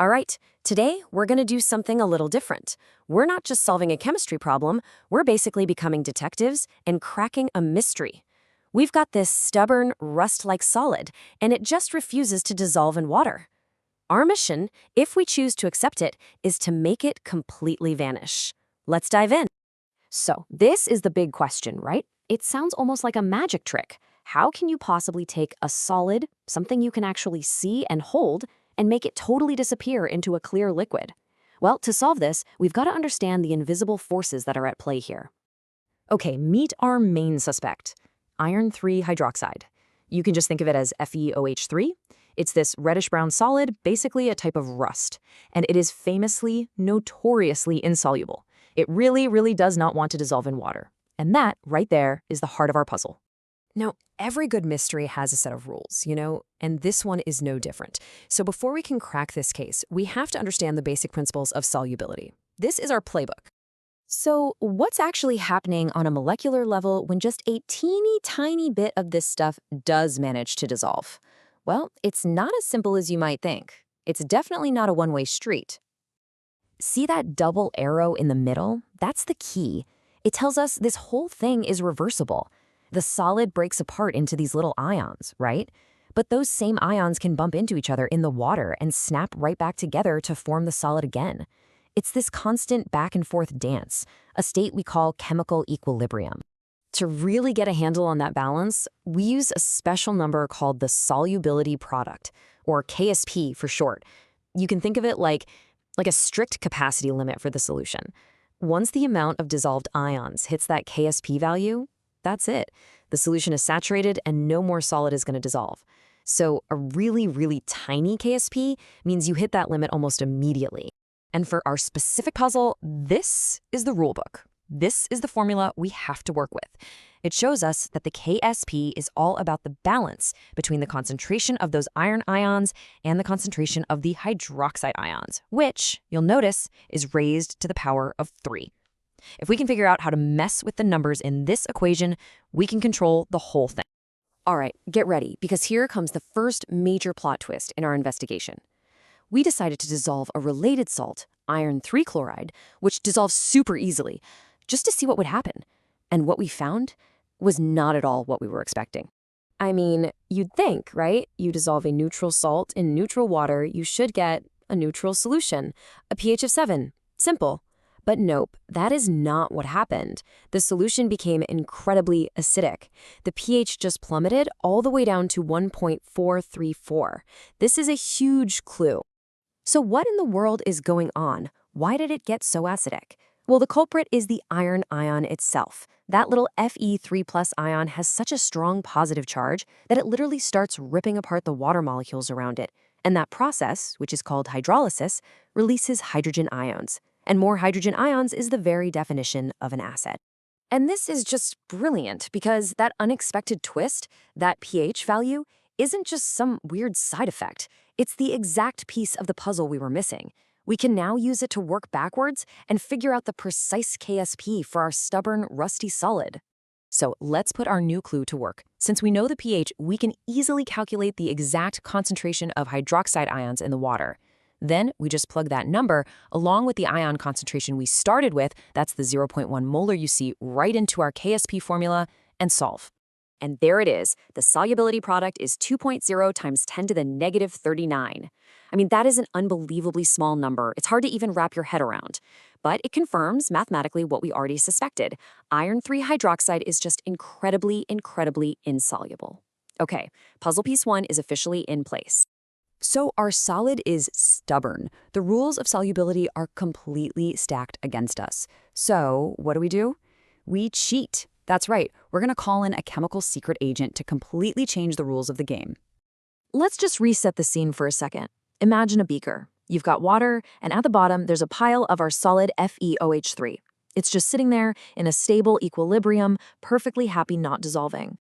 All right, today we're going to do something a little different. We're not just solving a chemistry problem, we're basically becoming detectives and cracking a mystery. We've got this stubborn, rust-like solid, and it just refuses to dissolve in water. Our mission, if we choose to accept it, is to make it completely vanish. Let's dive in. So, this is the big question, right? It sounds almost like a magic trick. How can you possibly take a solid, something you can actually see and hold, and make it totally disappear into a clear liquid? Well, to solve this, we've got to understand the invisible forces that are at play here. Okay, meet our main suspect, iron 3 hydroxide. You can just think of it as FeOH3. It's this reddish-brown solid, basically a type of rust, and it is famously, notoriously insoluble. It really, really does not want to dissolve in water. And that, right there, is the heart of our puzzle. Now, every good mystery has a set of rules, and this one is no different. So before we can crack this case, we have to understand the basic principles of solubility. This is our playbook. So what's actually happening on a molecular level when just a teeny tiny bit of this stuff does manage to dissolve? Well, it's not as simple as you might think. It's definitely not a one-way street. See that double arrow in the middle? That's the key. It tells us this whole thing is reversible. The solid breaks apart into these little ions, right? But those same ions can bump into each other in the water and snap right back together to form the solid again. It's this constant back and forth dance, a state we call chemical equilibrium. To really get a handle on that balance, we use a special number called the solubility product, or KSP for short. You can think of it like a strict capacity limit for the solution. Once the amount of dissolved ions hits that KSP value, that's it. The solution is saturated and no more solid is going to dissolve. So a really, really tiny KSP means you hit that limit almost immediately. And for our specific puzzle, this is the rulebook. This is the formula we have to work with. It shows us that the KSP is all about the balance between the concentration of those iron ions and the concentration of the hydroxide ions, which, you'll notice, is raised to the power of 3. If we can figure out how to mess with the numbers in this equation, we can control the whole thing. All right, get ready, because here comes the first major plot twist in our investigation. We decided to dissolve a related salt, iron 3 chloride, which dissolves super easily, just to see what would happen. And what we found was not at all what we were expecting. I mean, you'd think, right? You dissolve a neutral salt in neutral water, you should get a neutral solution, a pH of 7. Simple. But nope, that is not what happened. The solution became incredibly acidic. The pH just plummeted all the way down to 1.434. This is a huge clue. So what in the world is going on? Why did it get so acidic? Well, the culprit is the iron ion itself. That little Fe3+ ion has such a strong positive charge that it literally starts ripping apart the water molecules around it. And that process, which is called hydrolysis, releases hydrogen ions. And more hydrogen ions is the very definition of an acid. And this is just brilliant because that unexpected twist, that pH value, isn't just some weird side effect. It's the exact piece of the puzzle we were missing. We can now use it to work backwards and figure out the precise KSP for our stubborn, rusty solid. So let's put our new clue to work. Since we know the pH, we can easily calculate the exact concentration of hydroxide ions in the water. Then we just plug that number along with the ion concentration we started with, that's the 0.1 molar you see, right into our KSP formula and solve. And there it is. The solubility product is 2.0 times 10 to the negative 39. I mean, that is an unbelievably small number. It's hard to even wrap your head around. But it confirms mathematically what we already suspected. Iron 3 hydroxide is just incredibly, incredibly insoluble. Okay, puzzle piece 1 is officially in place. So our solid is stubborn. The rules of solubility are completely stacked against us. So what do? We cheat. That's right. We're going to call in a chemical secret agent to completely change the rules of the game. Let's just reset the scene for a second. Imagine a beaker. You've got water, and at the bottom, there's a pile of our solid FeOH3. It's just sitting there in a stable equilibrium, perfectly happy not dissolving.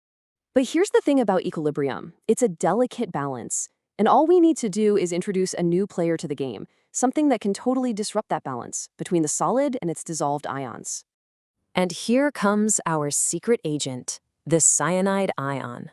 But here's the thing about equilibrium. It's a delicate balance. And all we need to do is introduce a new player to the game, something that can totally disrupt that balance between the solid and its dissolved ions. And here comes our secret agent, the cyanide ion.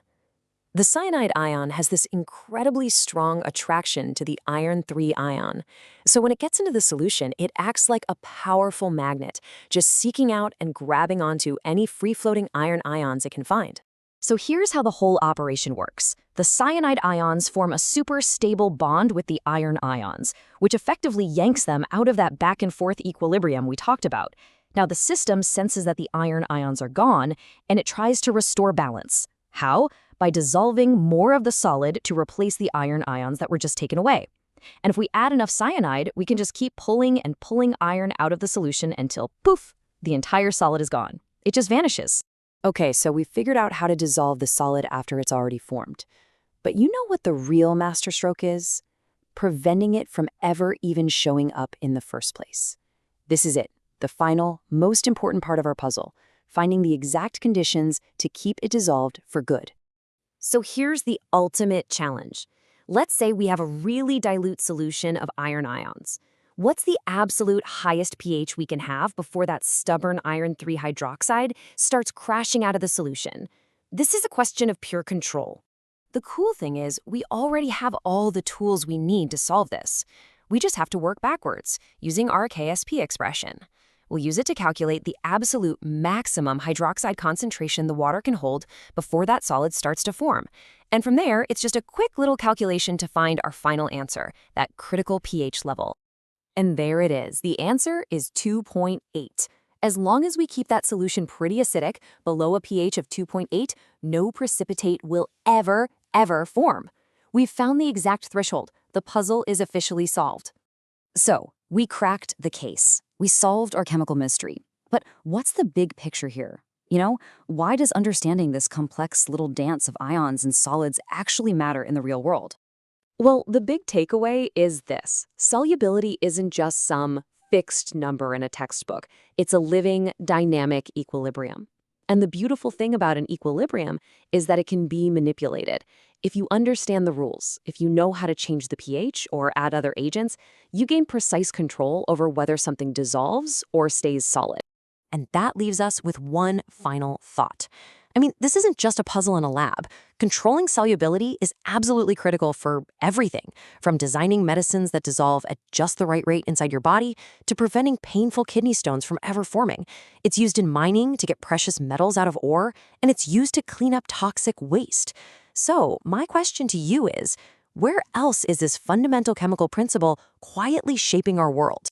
The cyanide ion has this incredibly strong attraction to the iron 3 ion. So when it gets into the solution, it acts like a powerful magnet, just seeking out and grabbing onto any free-floating iron ions it can find. So here's how the whole operation works. The cyanide ions form a super stable bond with the iron ions, which effectively yanks them out of that back-and-forth equilibrium we talked about. Now, the system senses that the iron ions are gone, and it tries to restore balance. How? By dissolving more of the solid to replace the iron ions that were just taken away. And if we add enough cyanide, we can just keep pulling and pulling iron out of the solution until, poof, the entire solid is gone. It just vanishes. Okay, so we figured out how to dissolve the solid after it's already formed. But you know what the real masterstroke is? Preventing it from ever even showing up in the first place. This is it, the final, most important part of our puzzle, finding the exact conditions to keep it dissolved for good. So here's the ultimate challenge. Let's say we have a really dilute solution of iron ions. What's the absolute highest pH we can have before that stubborn iron 3 hydroxide starts crashing out of the solution? This is a question of pure control. The cool thing is, we already have all the tools we need to solve this. We just have to work backwards, using our KSP expression. We'll use it to calculate the absolute maximum hydroxide concentration the water can hold before that solid starts to form. And from there, it's just a quick little calculation to find our final answer, that critical pH level. And there it is. The answer is 2.8. As long as we keep that solution pretty acidic, below a pH of 2.8, no precipitate will ever form. We've found the exact threshold. The puzzle is officially solved. So, we cracked the case. We solved our chemical mystery. But what's the big picture here? You know, why does understanding this complex little dance of ions and solids actually matter in the real world? Well, the big takeaway is this. Solubility isn't just some fixed number in a textbook. It's a living, dynamic equilibrium. And the beautiful thing about an equilibrium is that it can be manipulated. If you understand the rules, if you know how to change the pH or add other agents, you gain precise control over whether something dissolves or stays solid. And that leaves us with one final thought. I mean, this isn't just a puzzle in a lab. Controlling solubility is absolutely critical for everything, from designing medicines that dissolve at just the right rate inside your body to preventing painful kidney stones from ever forming. It's used in mining to get precious metals out of ore, and it's used to clean up toxic waste. So, my question to you is, where else is this fundamental chemical principle quietly shaping our world?